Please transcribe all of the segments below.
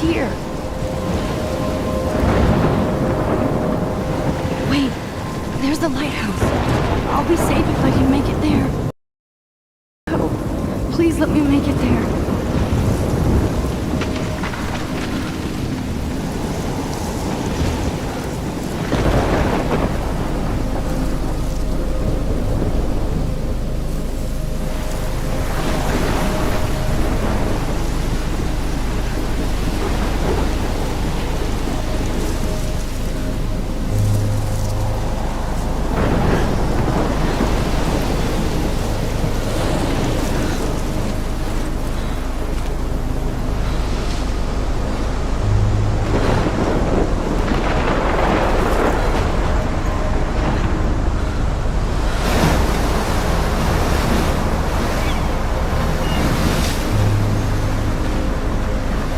Here. Wait, there's the lighthouse. I'll be safe if I can make it there. Oh, please let me make it there.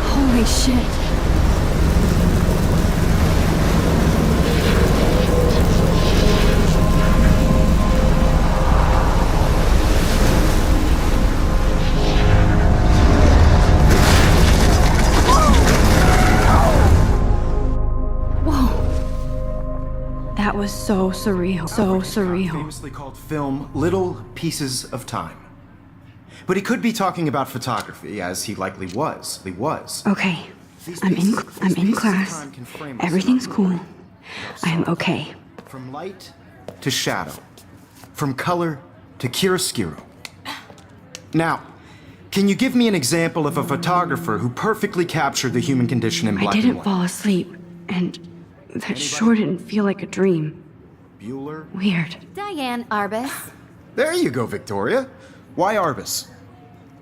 Holy shit. That was so surreal. So surreal. Famously called film Little Pieces of Time. But he could be talking about photography, as he likely was. Okay. I'm in class. Everything's cool. I am okay. From light to shadow. From color to chiaroscuro. Now, can you give me an example of a photographer who perfectly captured the human condition in black and white? I didn't fall asleep, and that sure didn't feel like a dream. Bueller? Weird. Diane Arbus. There you go, Victoria. Why Arbus?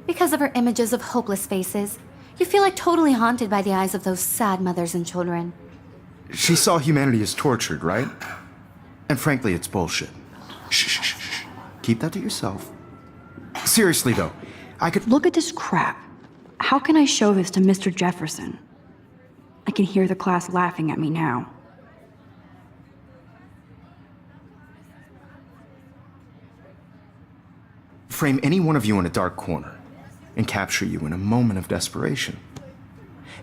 Because of her images of hopeless faces, you feel like totally haunted by the eyes of those sad mothers and children. She saw humanity as tortured, right? And frankly, it's bullshit. Shh. Keep that to yourself. Seriously, though, I could... Look at this crap. How can I show this to Mr. Jefferson? I can hear the class laughing at me now. frame any one of you in a dark corner and capture you in a moment of desperation.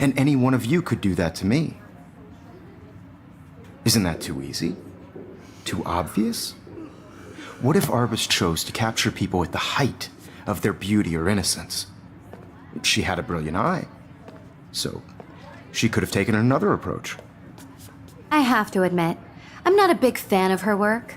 And any one of you could do that to me. Isn't that too easy? Too obvious? What if Arbus chose to capture people at the height of their beauty or innocence? She had a brilliant eye, so she could have taken another approach. I have to admit, I'm not a big fan of her work.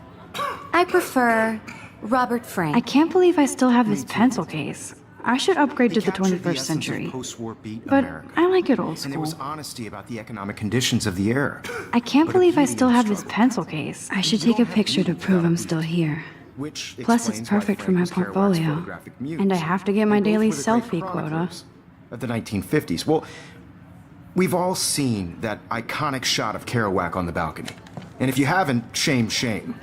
I prefer Robert Frank. I can't believe I still have this pencil case. I should upgrade to the captured 21st essence of century. post-war beat But America. I like it old And there school. was honesty about the economic conditions of the era. I can't but a believe I beauty still in the have this struggle. pencil case. I should You take a don't have picture to beauty prove I'm without still beauty. here. Which Plus, it's explains why perfect for Frank my was Kerouac's portfolio. photographic muse. And I have to get my And both daily were the great selfie quota. chroniclers of the 1950s. Well, we've all seen that iconic shot of Kerouac on the balcony. And if you haven't, shame, shame.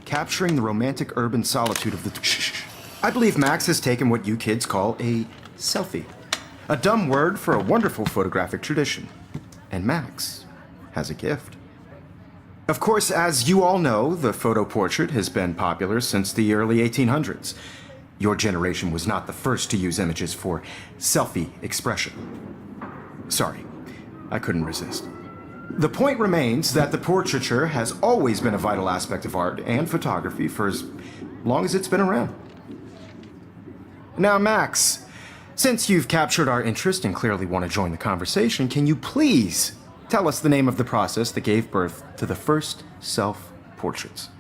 Capturing the romantic urban solitude of the... Shh. I believe Max has taken what you kids call a selfie. A dumb word for a wonderful photographic tradition. And Max has a gift. Of course, as you all know, the photo portrait has been popular since the early 1800s. Your generation was not the first to use images for selfie expression. Sorry, I couldn't resist. The point remains that the portraiture has always been a vital aspect of art and photography for as long as it's been around. Now, Max, since you've captured our interest and clearly want to join the conversation, can you please tell us the name of the process that gave birth to the first self-portraits?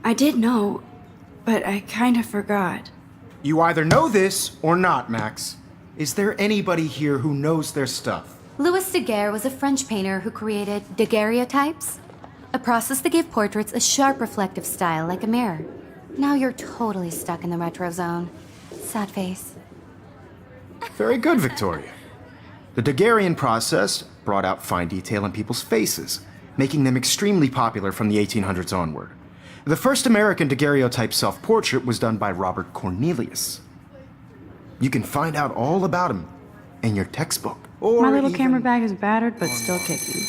I did know, but I kind of forgot. You either know this or not, Max. Is there anybody here who knows their stuff? Louis Daguerre was a French painter who created daguerreotypes, a process that gave portraits a sharp reflective style like a mirror. Now you're totally stuck in the retro zone. Sad face. Very good, Victoria. The Daguerrean process brought out fine detail in people's faces, making them extremely popular from the 1800s onward. The first American daguerreotype self-portrait was done by Robert Cornelius. You can find out all about him in your textbook. Or My little even- camera bag is battered, but still kicking.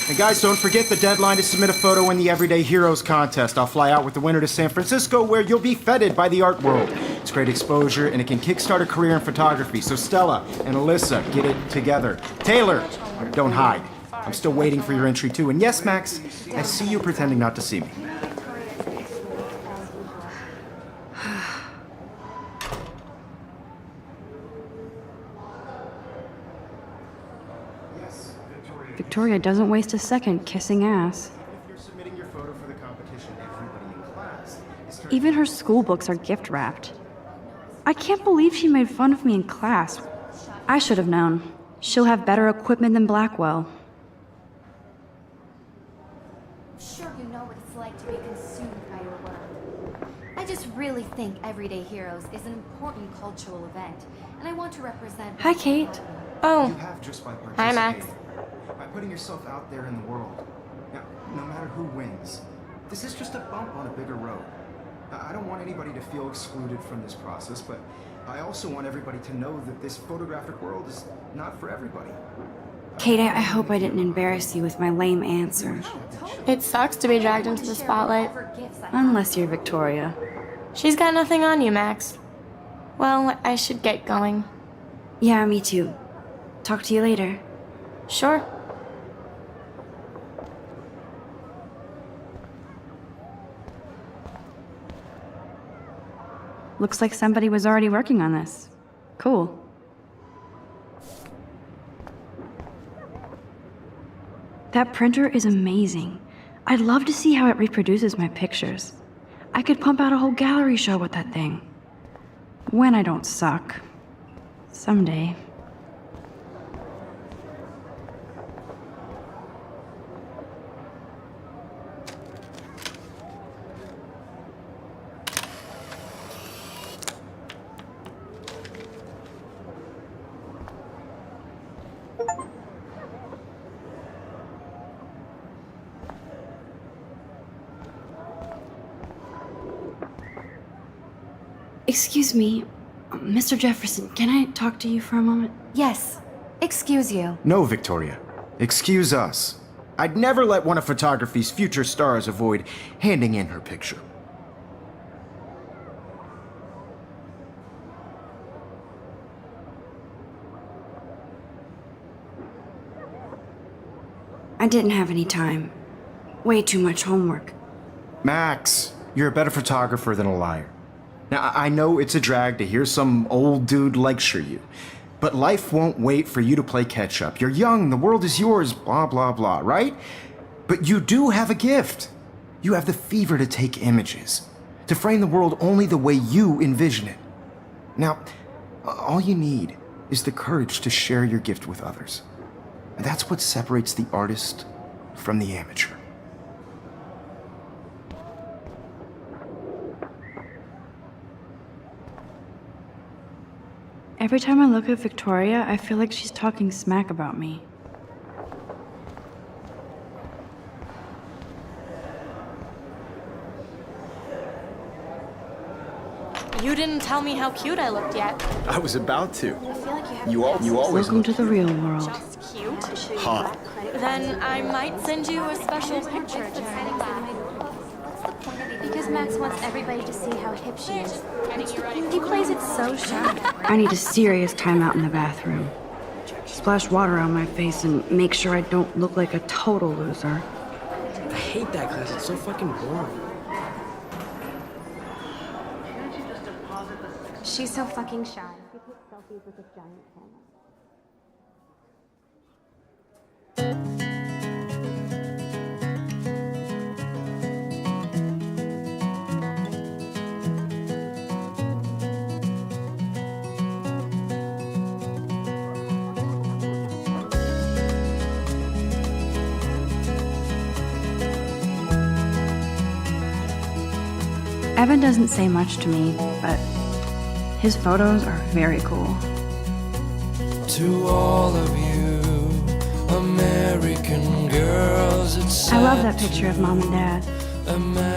And guys, don't forget the deadline to submit a photo in the Everyday Heroes contest. I'll fly out with the winner to San Francisco, where you'll be feted by the art world. It's great exposure, and it can kickstart a career in photography. So Stella and Alyssa, get it together. Taylor, don't hide. I'm still waiting for your entry too. And yes, Max, I see you pretending not to see me. Victoria doesn't waste a second kissing ass. If you're submitting your photo for the competition, everybody in class is Even her school books are gift wrapped. I can't believe she made fun of me in class. I should have known. She'll have better equipment than Blackwell. I'm sure you know what it's like to be consumed by your work. I just really think Everyday Heroes is an important cultural event, and I want to represent... Hi, Kate. you Oh, have just by Hi, participating. Max. By putting yourself out there in the world. Now, no matter who wins, this is just a bump on a bigger road. I don't want anybody to feel excluded from this process, but I also want everybody to know that this photographic world is not for everybody. Kate, I hope I didn't embarrass you with my lame answer. it sucks to be dragged into the spotlight. Unless you're Victoria. She's got nothing on you, Max. Well, I should get going. Yeah, me too. Talk to you later. Sure. Looks like somebody was already working on this. Cool. That printer is amazing. I'd love to see how it reproduces my pictures. I could pump out a whole gallery show with that thing. When I don't suck. Someday. Excuse me, Mr. Jefferson, can I talk to you for a moment? Yes. Excuse you. No, Victoria. Excuse us. I'd never let one of photography's future stars avoid handing in her picture. I didn't have any time. Way too much homework. Max, you're a better photographer than a liar. Now, I know it's a drag to hear some old dude lecture you, but life won't wait for you to play catch up. You're young, the world is yours, blah, blah, blah, right? But you do have a gift. You have the fever to take images, to frame the world only the way you envision it. Now, all you need is the courage to share your gift with others. And that's what separates the artist from the amateur. Every time I look at Victoria, I feel like she's talking smack about me. You didn't tell me how cute I looked yet. I was about to. I feel like you You always Welcome look to the real world. just cute. hot. Then I might send you a special picture to send back. Because Max wants everybody to see how hip she is. He plays it so sharp. I need a serious timeout in the bathroom. Splash water on my face and make sure I don't look like a total loser. I hate that class. It's so fucking boring. She's so fucking shy. She takes selfies with a giant camera. Evan doesn't say much to me, but his photos are very cool. To all of you American girls, it's I love that picture of Mom and Dad.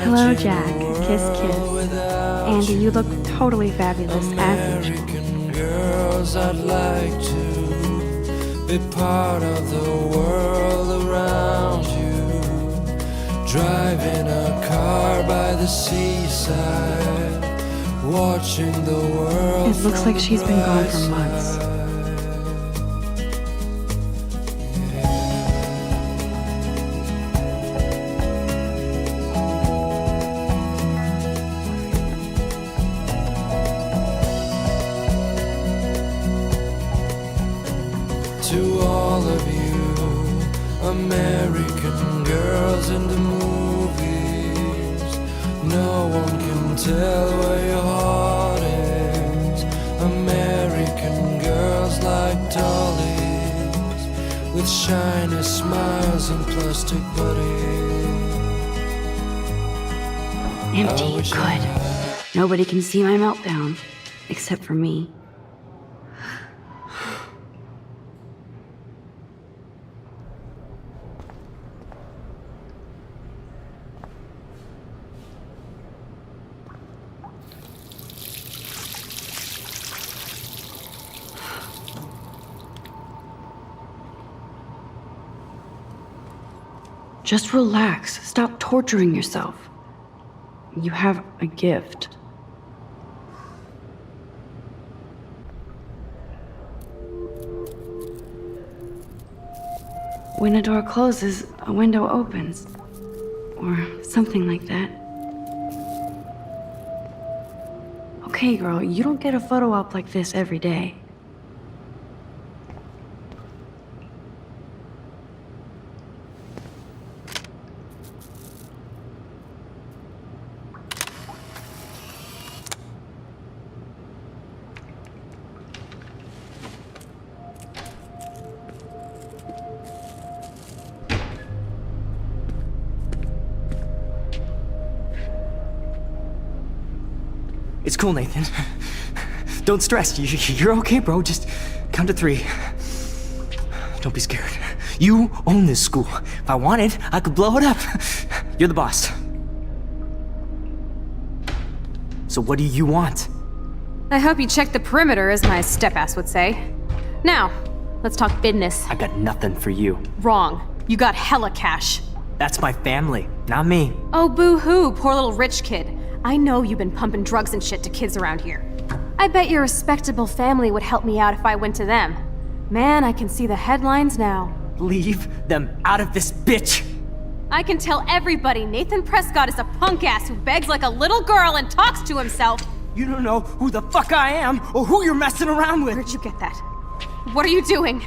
Hello, Jack. Kiss, kiss. Andy, you look totally fabulous as usual. American girls, I'd like to be part of the world around you. Driving a car by the seaside, watching the world. It looks like she's been gone for months. To all of you American girls in the movies, no one can tell where your heart is. American girls like dollies, with shiny smiles and plastic bodies. Empty, good. Nobody can see my meltdown, except for me. Just relax. Stop torturing yourself. You have a gift. When a door closes, a window opens. Or something like that. Okay, girl, you don't get a photo op like this every day. It's cool, Nathan. Don't stress. You're okay, bro. Just count to 3. Don't be scared. You own this school. If I wanted, I could blow it up. You're the boss. So what do you want? I hope you checked the perimeter, as my step-ass would say. Now, let's talk business. I got nothing for you. Wrong. You got hella cash. That's my family, not me. Oh, boo-hoo, poor little rich kid. I know you've been pumping drugs and shit to kids around here. I bet your respectable family would help me out if I went to them. Man, I can see the headlines now. Leave them out of this bitch! I can tell everybody Nathan Prescott is a punk ass who begs like a little girl and talks to himself. You don't know who the fuck I am or who you're messing around with. Where'd you get that? What are you doing?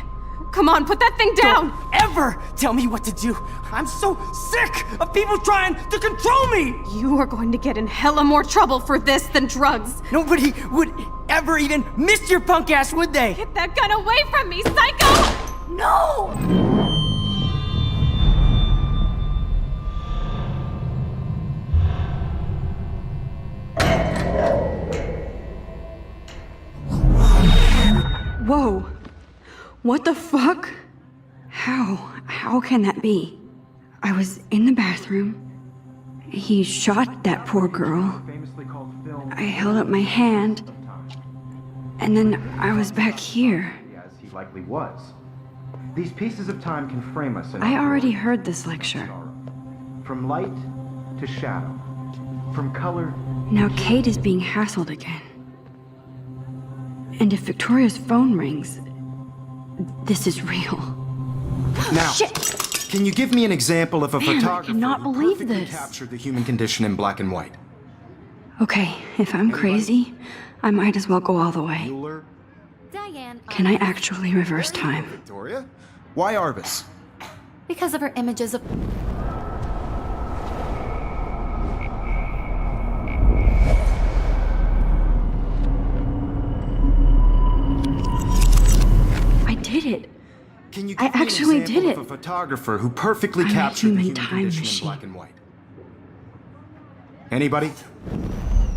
Come on, put that thing down! Don't ever tell me what to do. I'm so sick of people trying to control me. You are going to get in hella more trouble for this than drugs. Nobody would ever even miss your punk ass, would they? Get that gun away from me, psycho! No! Whoa. What the fuck? How can that be? I was in the bathroom. He shot that poor girl. I held up my hand. And then I was back here. As he likely was. These pieces of time can frame us in I already heard this lecture. From light to shadow. From color. Now Kate is being hassled again. And if Victoria's phone rings, this is real. Now, Shit! can you give me an example of a Man, I photographer cannot who believe perfectly this. captured the human condition in black and white? Okay, if I'm crazy, I might as well go all the way. Bueller? Diane. Can I actually reverse time? Victoria? Why Arbus? Because of her images of. I did it. Can you I give me actually an example did of it. a photographer who perfectly I'm a captured the human human time condition machine. in black and white? Anybody?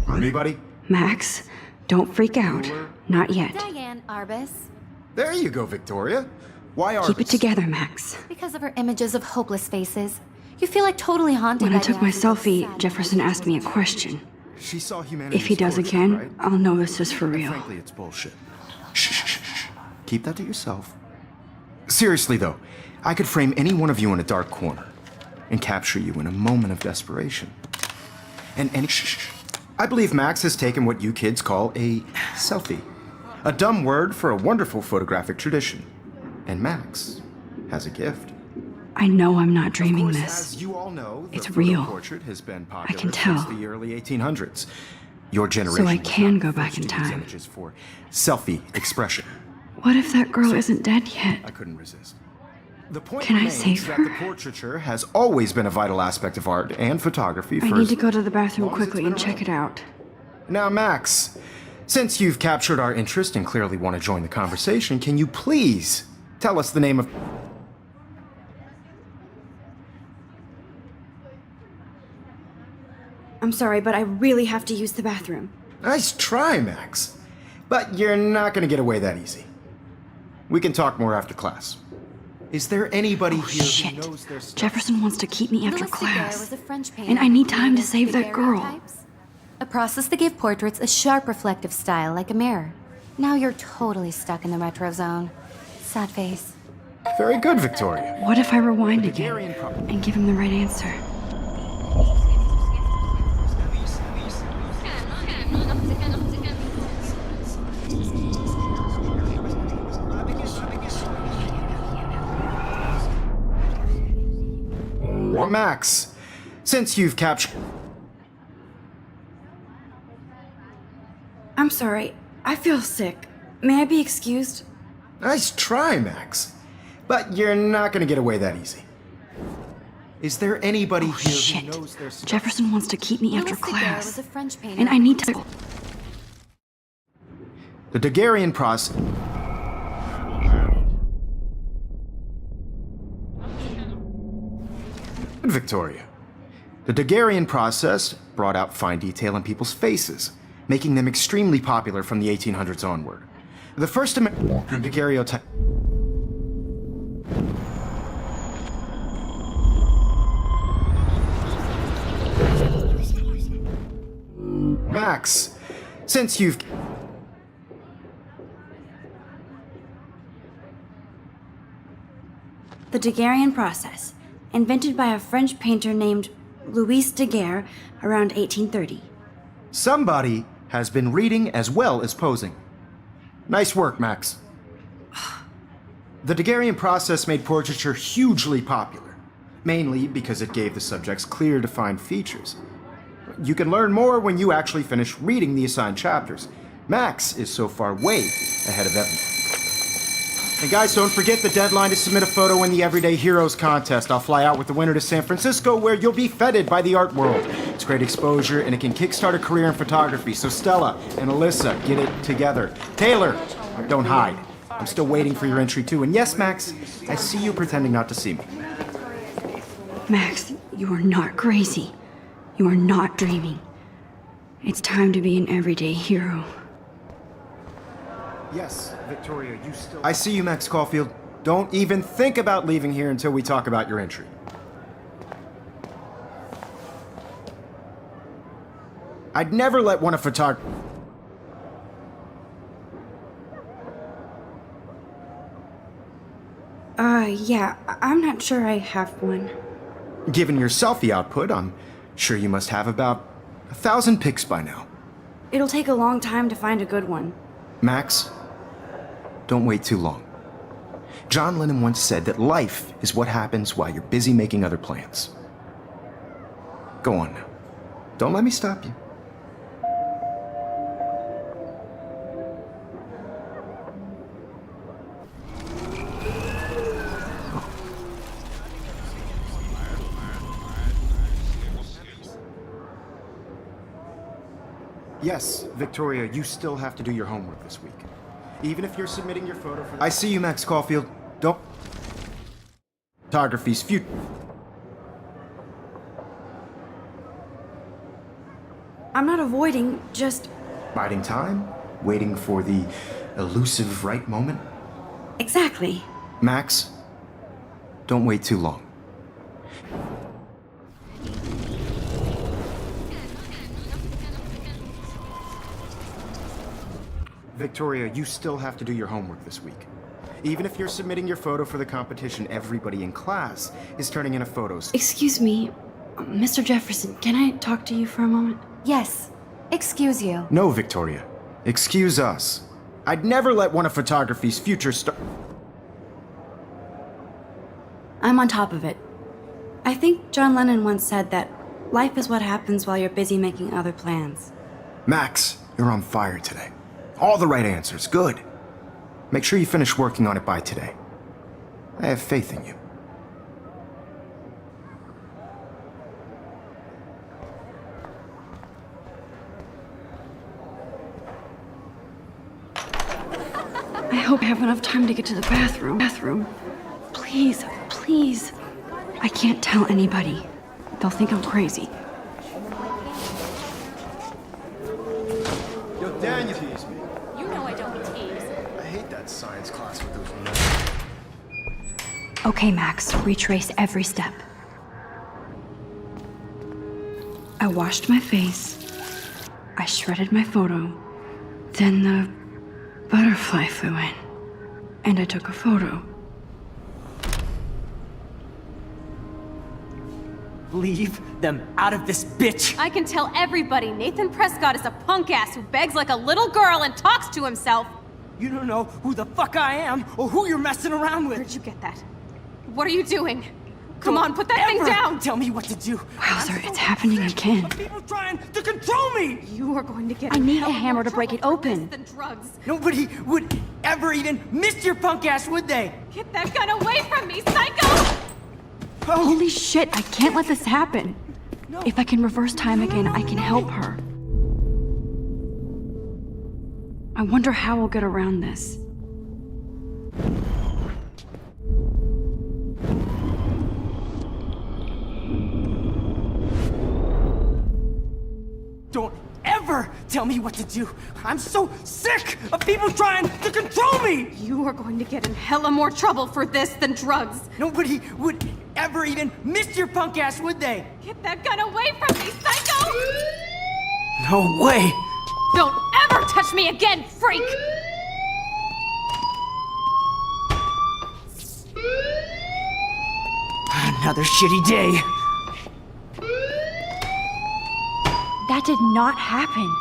Anybody? Max, don't freak out. Not yet. Diane Arbus. There you go, Victoria. Why Arbus? Keep it together, Max. Because of her images of hopeless faces. You feel like totally haunted When I by took the my eyes of selfie, sad Jefferson asked me a question. She saw humanity. If he does again, I'll know this is for real. Frankly, it's bullshit. Shh, shh, shh, shh. Keep that to yourself. Seriously, though, I could frame any one of you in a dark corner and capture you in a moment of desperation. And any. Shh, shh, shh. I believe Max has taken what you kids call a selfie. A dumb word for a wonderful photographic tradition. And Max has a gift. I know I'm not dreaming Of course, this. as you all know, the It's photo real. portrait has been popular can since tell. the early 1800s. Your generation I was can not go the back first in to use time. images for selfie expression. What if that girl isn't dead yet? I couldn't resist. The point Can I remains save that her? the portraiture has always been a vital aspect of art and photography I for need as to go to the bathroom long as it's quickly been and check around. it out. Now, Max, since you've captured our interest and clearly want to join the conversation, can you please tell us the name of... I'm sorry, but I really have to use the bathroom. Nice try, Max. But you're not going to get away that easy. We can talk more after class. Is there anybody here Shit. who knows their stuff? Jefferson wants to keep me after Louis Daguerre class. was a French painter And I need who time to created save that girl. daguerreotypes, a process that gave portraits a sharp reflective style like a mirror. Now you're totally stuck in the retro zone. Sad face. Very good, Victoria. What if I rewind again Daguerrean pro- and give him the right answer? Max, since you've captured... I'm sorry. I feel sick. May I be excused? Nice try, Max. But you're not going to get away that easy. Is there anybody here Shit. who knows their stuff? Jefferson wants to keep me after Louis Daguerre was class. a French painter. And I need to. The Daguerrean process... Victoria. The Daguerrean process brought out fine detail in people's faces, making them extremely popular from the 1800s onward. The first daguerreotype... Max, since you've... The Daguerrean process, invented by a French painter named Louis Daguerre around 1830. Somebody has been reading as well as posing. Nice work, Max. The Daguerrean process made portraiture hugely popular, mainly because it gave the subjects clear, defined features. You can learn more when you actually finish reading the assigned chapters. Max is so far way ahead of everyone. And guys, don't forget the deadline to submit a photo in the Everyday Heroes contest. I'll fly out with the winner to San Francisco, where you'll be feted by the art world. It's great exposure, and it can kickstart a career in photography. So Stella and Alyssa, get it together. Taylor, don't hide. I'm still waiting for your entry too. And yes, Max, I see you pretending not to see me. Max, you are not crazy. You are not dreaming. It's time to be an everyday hero. Yes, Victoria, you still... I see you, Max Caulfield. Don't even think about leaving here until we talk about your entry. I'd never let one of photography... Yeah, I'm not sure I have one. Given your selfie output, I'm sure you must have about 1,000 pics by now. It'll take a long time to find a good one. Max, don't wait too long. John Lennon once said that life is what happens while you're busy making other plans. Go on now. Don't let me stop you. Yes, Victoria, you still have to do your homework this week. Even if you're submitting your photo for... I see you, Max Caulfield. Don't... Photography's future... I'm not avoiding, just... Biding time? Waiting for the elusive right moment? Exactly. Max, don't wait too long. Victoria, you still have to do your homework this week. Even if you're submitting your photo for the competition, everybody in class is turning in a photo. Excuse me, Mr. Jefferson, can I talk to you for a moment? Yes. Excuse you. No, Victoria. Excuse us. I'd never let one of photography's future stars... I'm on top of it. I think John Lennon once said that life is what happens while you're busy making other plans. Max, you're on fire today. All the right answers. Good. Make sure you finish working on it by today. I have faith in you. I hope I have enough time to get to the bathroom. Please, please. I can't tell anybody. They'll think I'm crazy. Yo, Daniel. Tease me. You know I don't tease. I hate that science class with those nuts. Okay, Max, retrace every step. I washed my face. I shredded my photo. Then the butterfly flew in. And I took a photo. Leave them out of this bitch! I can tell everybody Nathan Prescott is a punk ass who begs like a little girl and talks to himself. You don't know who the fuck I am or who you're messing around with. Where'd you get that? What are you doing? Come on, put that thing Ever down! Tell me what to do. Wowzer, it's happening again. People trying to control me. You are going to get I in need hell a hammer more to break it trouble for open. this than drugs. Nobody would ever even miss your punk ass, would they? Get that gun away from me, psycho! Holy shit, I can't let this happen. If I can reverse time again, I can help her. I wonder how I'll get around this. Don't ever tell me what to do. I'm so sick of people trying to control me. You are going to get in hella more trouble for this than drugs. Nobody would ever even miss your punk ass, would they? Get that gun away from me, psycho! No way. Don't ever touch me again, freak! Another shitty day. That did not happen.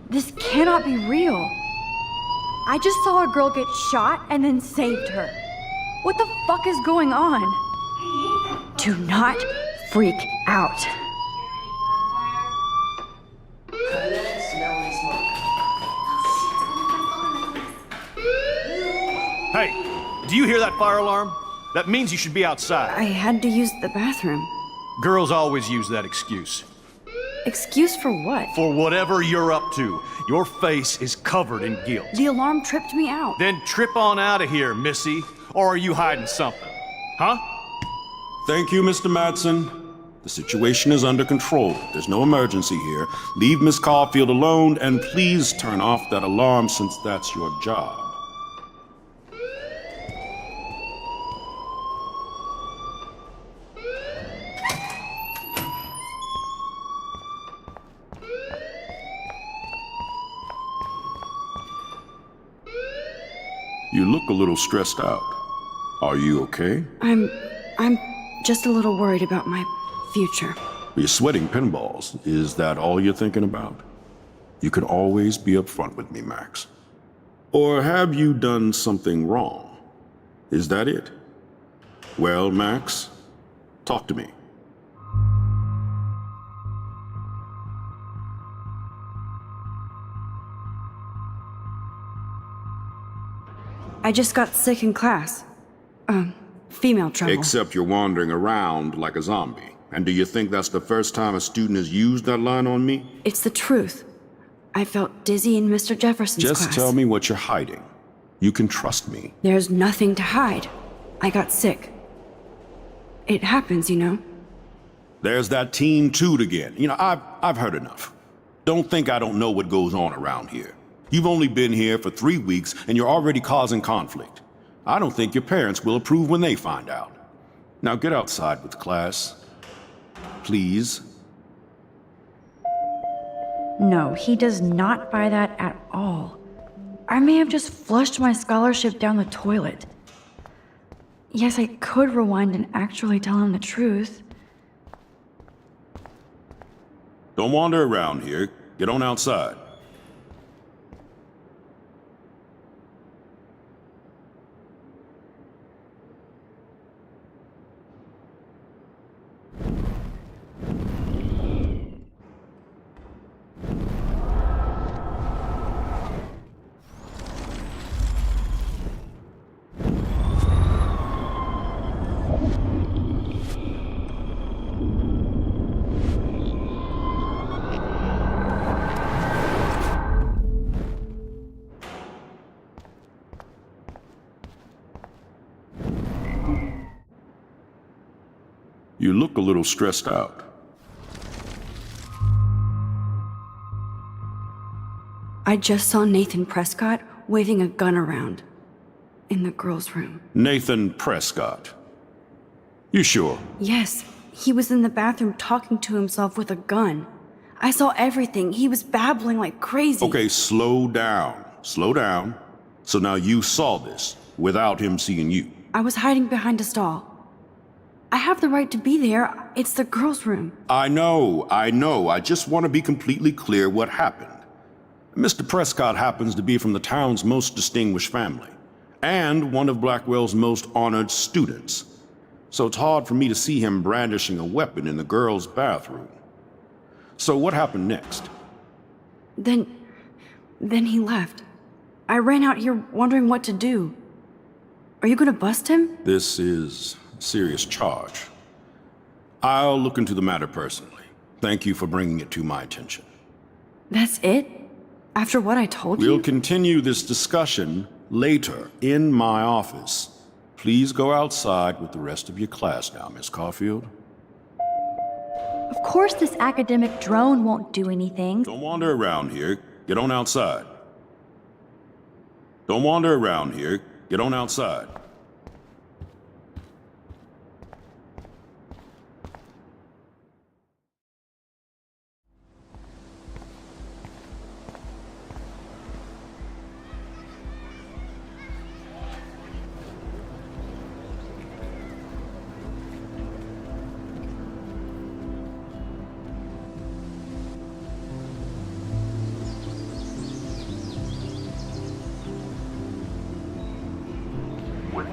This cannot be real. I just saw a girl get shot and then saved her. What the fuck is going on? Do not freak out. Hey, do you hear that fire alarm? That means you should be outside. I had to use the bathroom. Girls always use that excuse. Excuse for what? For whatever you're up to, your face is covered in guilt. The alarm tripped me out. Then trip on out of here, Missy. Or are you hiding something? Huh? Thank you, Mr. Madsen. The situation is under control. There's no emergency here. Leave Miss Caulfield alone, and please turn off that alarm since that's your job. You look a little stressed out. Are you okay? I'm just a little worried about my future. You're sweating pinballs. Is that all you're thinking about? You can always be upfront with me, Max. Or have you done something wrong? Is that it? Well, Max, talk to me. I just got sick in class. Female trouble. Except you're wandering around like a zombie. And do you think that's the first time a student has used that line on me? It's the truth. I felt dizzy in Mr. Jefferson's class. Just tell me what you're hiding. You can trust me. There's nothing to hide. I got sick. It happens, you know. There's that Team Toot again. You know, I've heard enough. Don't think I don't know what goes on around here. You've only been here for 3 weeks and you're already causing conflict. I don't think your parents will approve when they find out. Now get outside with class. Please. No, he does not buy that at all. I may have just flushed my scholarship down the toilet. Yes, I could rewind and actually tell him the truth. Don't wander around here. Get on outside. You look a little stressed out. I just saw Nathan Prescott waving a gun around in the girls' room. Nathan Prescott. You sure? Yes, he was in the bathroom talking to himself with a gun. I saw everything. He was babbling like crazy. Okay, slow down. Slow down. So now you saw this without him seeing you. I was hiding behind a stall. I have the right to be there. It's the girls' room. I know. I just want to be completely clear what happened. Mr. Prescott happens to be from the town's most distinguished family, and one of Blackwell's most honored students. So it's hard for me to see him brandishing a weapon in the girls' bathroom. So what happened next? Then he left. I ran out here wondering what to do. Are you gonna bust him? This is a serious charge. I'll look into the matter personally. Thank you for bringing it to my attention. That's it? After what I told you? We'll continue this discussion later in my office. Please go outside with the rest of your class now, Miss Caulfield. Of course this academic drone won't do anything. Don't wander around here. Get on outside. Don't wander around here. Get on outside.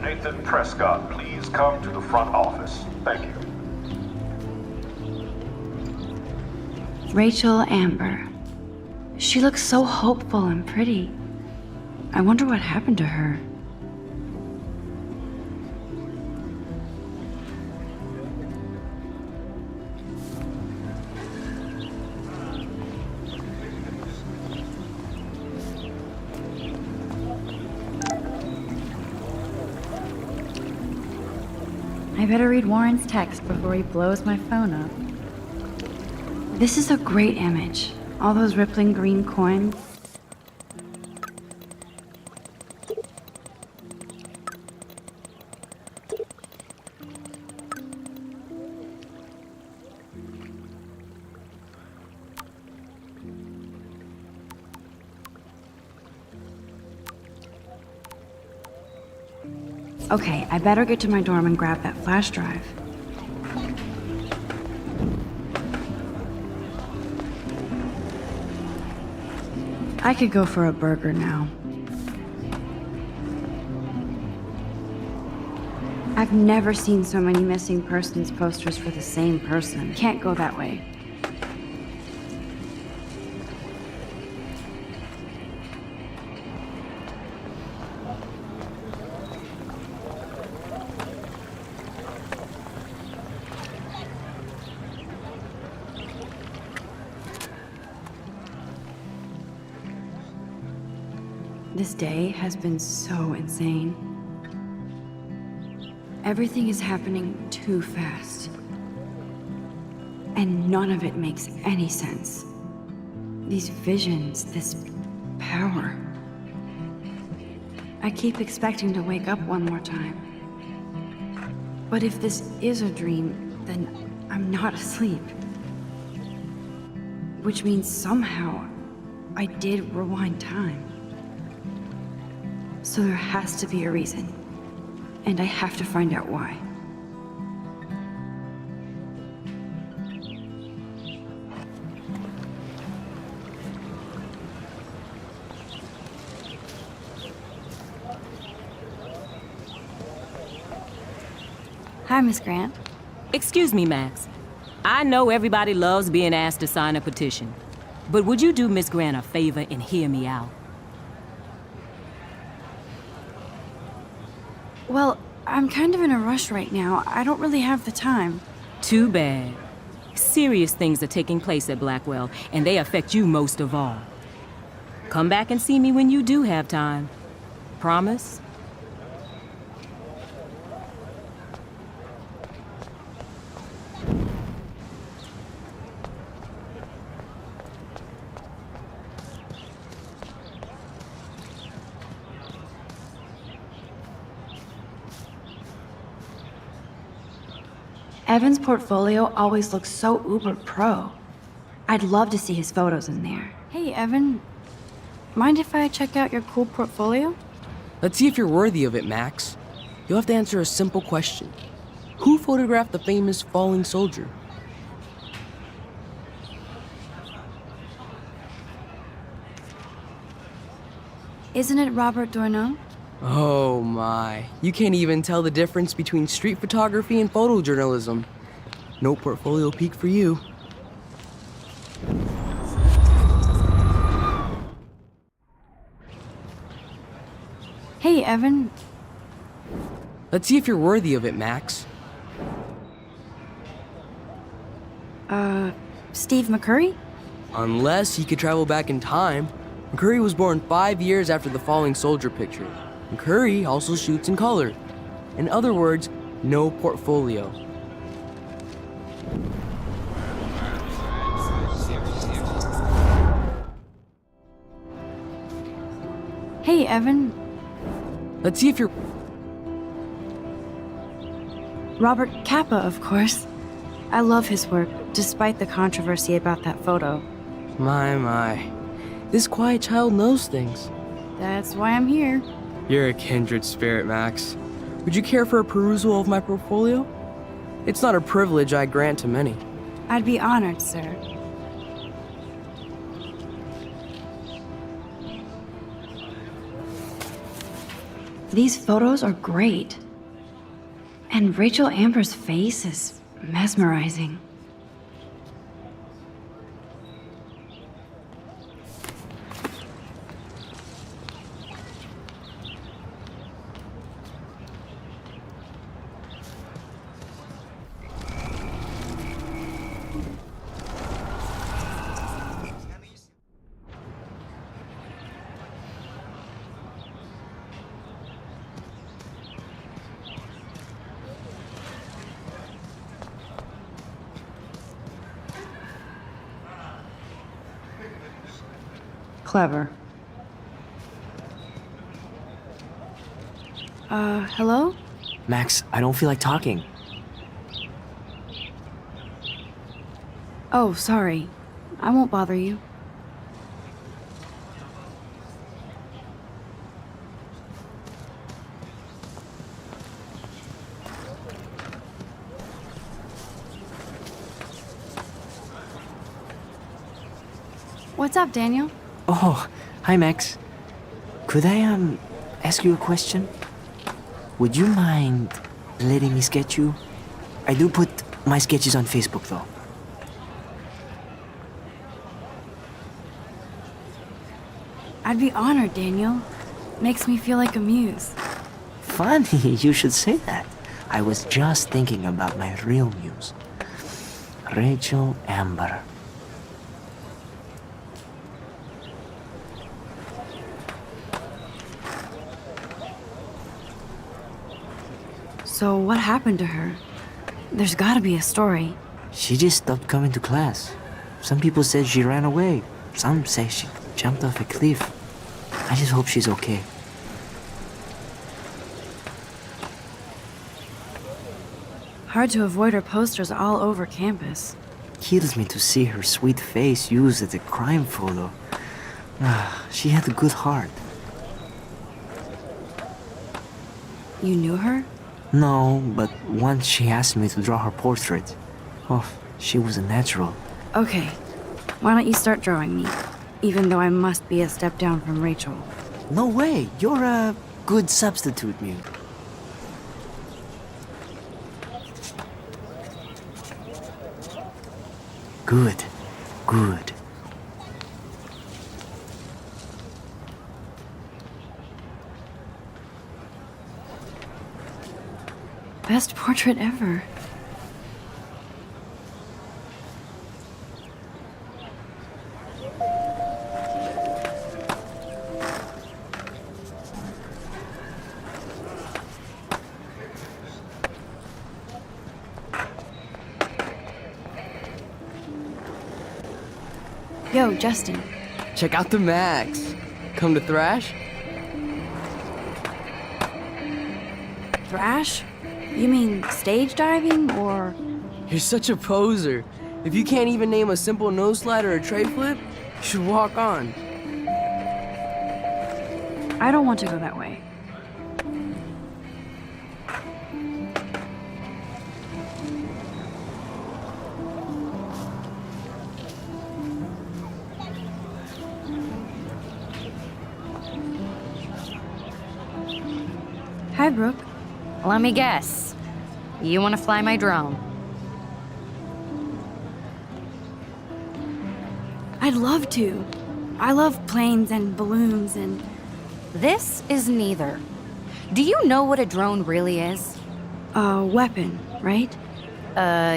Nathan Prescott, please come to the front office. Thank you. Rachel Amber. She looks so hopeful and pretty. I wonder what happened to her. I better read Warren's text before he blows my phone up. This is a great image. All those rippling green coins. Okay, I better get to my dorm and grab that flash drive. I could go for a burger now. I've never seen so many missing persons posters for the same person. Can't go that way. This day has been so insane. Everything is happening too fast. And none of it makes any sense. These visions, this power. I keep expecting to wake up one more time. But if this is a dream, then I'm not asleep. Which means somehow I did rewind time. So there has to be a reason. And I have to find out why. Hi, Miss Grant. Excuse me, Max. I know everybody loves being asked to sign a petition. But would you do Miss Grant a favor and hear me out? Well, I'm kind of in a rush right now. I don't really have the time. Too bad. Serious things are taking place at Blackwell, and they affect you most of all. Come back and see me when you do have time. Promise? Evan's portfolio always looks so uber pro. I'd love to see his photos in there. Hey, Evan. Mind if I check out your cool portfolio? Let's see if you're worthy of it, Max. You'll have to answer a simple question. Who photographed the famous falling soldier? Isn't it Robert Doisneau? Oh my. You can't even tell the difference between street photography and photojournalism. No portfolio peek for you. Hey, Evan. Let's see if you're worthy of it, Max. Steve McCurry? Unless he could travel back in time. McCurry was born 5 years after the falling soldier picture. McCurry also shoots in color. In other words, no portfolio. Hey, Evan. Let's see if you're... Robert Capa, of course. I love his work, despite the controversy about that photo. My. This quiet child knows things. That's why I'm here. You're a kindred spirit, Max. Would you care for a perusal of my portfolio? It's not a privilege I grant to many. I'd be honored, sir. These photos are great. And Rachel Amber's face is mesmerizing. Clever. Hello? Max, I don't feel like talking. Oh, sorry. I won't bother you. What's up, Daniel? Oh, hi, Max. Could I, ask you a question? Would you mind letting me sketch you? I do put my sketches on Facebook, though. I'd be honored, Daniel. Makes me feel like a muse. Funny, you should say that. I was just thinking about my real muse. Rachel Amber. So what happened to her? There's gotta be a story. She just stopped coming to class. Some people said she ran away. Some say she jumped off a cliff. I just hope she's okay. Hard to avoid her posters all over campus. Kills me to see her sweet face used as a crime photo. She had a good heart. You knew her? No, but once she asked me to draw her portrait. Oh, she was a natural. Okay. Why don't you start drawing me? Even though I must be a step down from Rachel. No way, you're a good substitute, Mew. Good, good. Best portrait ever. Yo, Justin. Check out the Max. Come to Thrash? Thrash? You mean stage diving, or...? You're such a poser. If you can't even name a simple nose slide or a tray flip, you should walk on. I don't want to go that way. Hi, Brooke. Let me guess. You want to fly my drone? I'd love to. I love planes and balloons and... This is neither. Do you know what a drone really is? A weapon, right?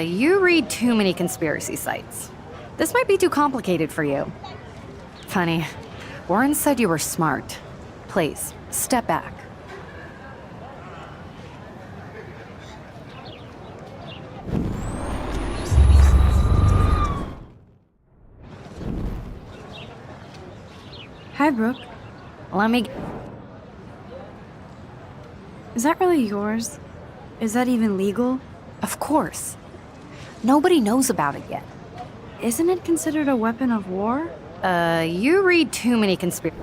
You read too many conspiracy sites. This might be too complicated for you. Funny, Warren said you were smart. Please, step back. Hi, Brooke. Let me... Is that really yours? Is that even legal? Of course. Nobody knows about it yet. Isn't it considered a weapon of war? You read too many conspiracy...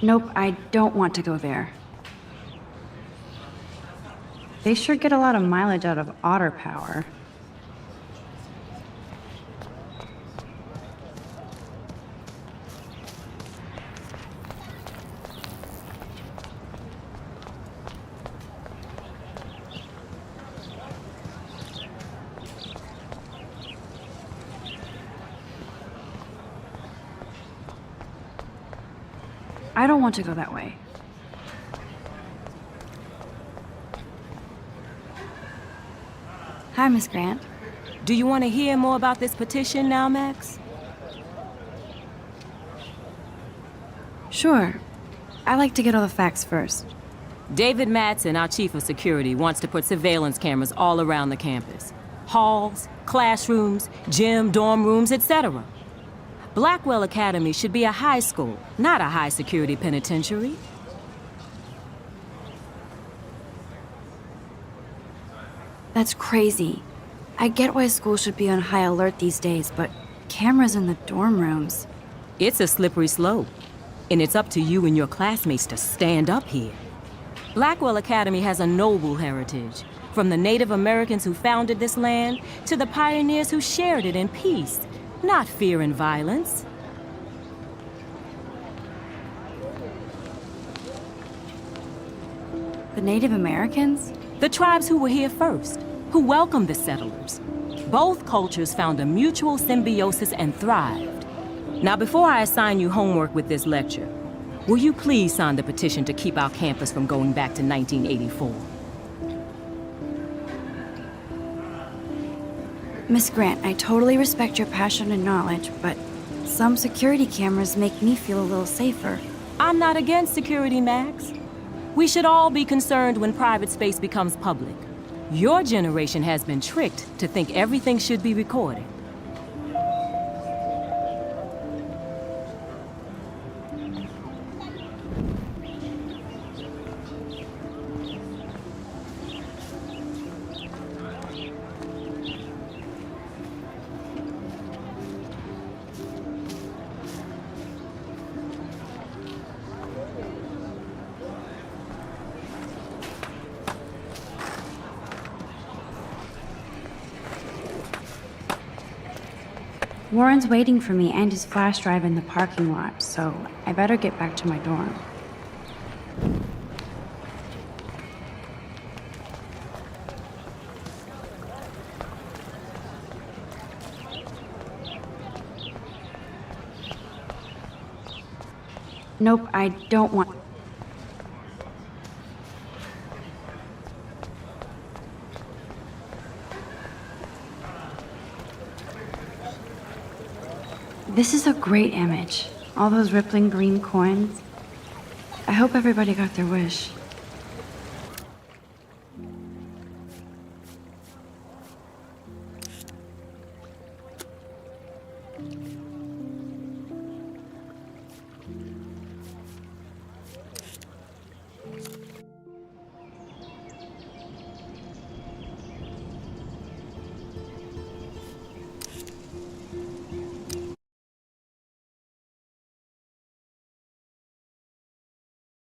Nope, I don't want to go there. They sure get a lot of mileage out of otter power. I don't want to go that way. Hi, Miss Grant. Do you want to hear more about this petition now, Max? Sure. I like to get all the facts first. David Matson, our chief of security, wants to put surveillance cameras all around the campus. Halls, classrooms, gym, dorm rooms, etc. Blackwell Academy should be a high school, not a high-security penitentiary. That's crazy. I get why schools should be on high alert these days, but cameras in the dorm rooms. It's a slippery slope, and it's up to you and your classmates to stand up here. Blackwell Academy has a noble heritage, from the Native Americans who founded this land to the pioneers who shared it in peace, not fear and violence. The Native Americans? The tribes who were here first, who welcomed the settlers. Both cultures found a mutual symbiosis and thrived. Now, before I assign you homework with this lecture, will you please sign the petition to keep our campus from going back to 1984? Miss Grant, I totally respect your passion and knowledge, but some security cameras make me feel a little safer. I'm not against security, Max. We should all be concerned when private space becomes public. Your generation has been tricked to think everything should be recorded. Warren's waiting for me and his flash drive in the parking lot, so I better get back to my dorm. Nope, I don't want... This is a great image. All those rippling green coins. I hope everybody got their wish.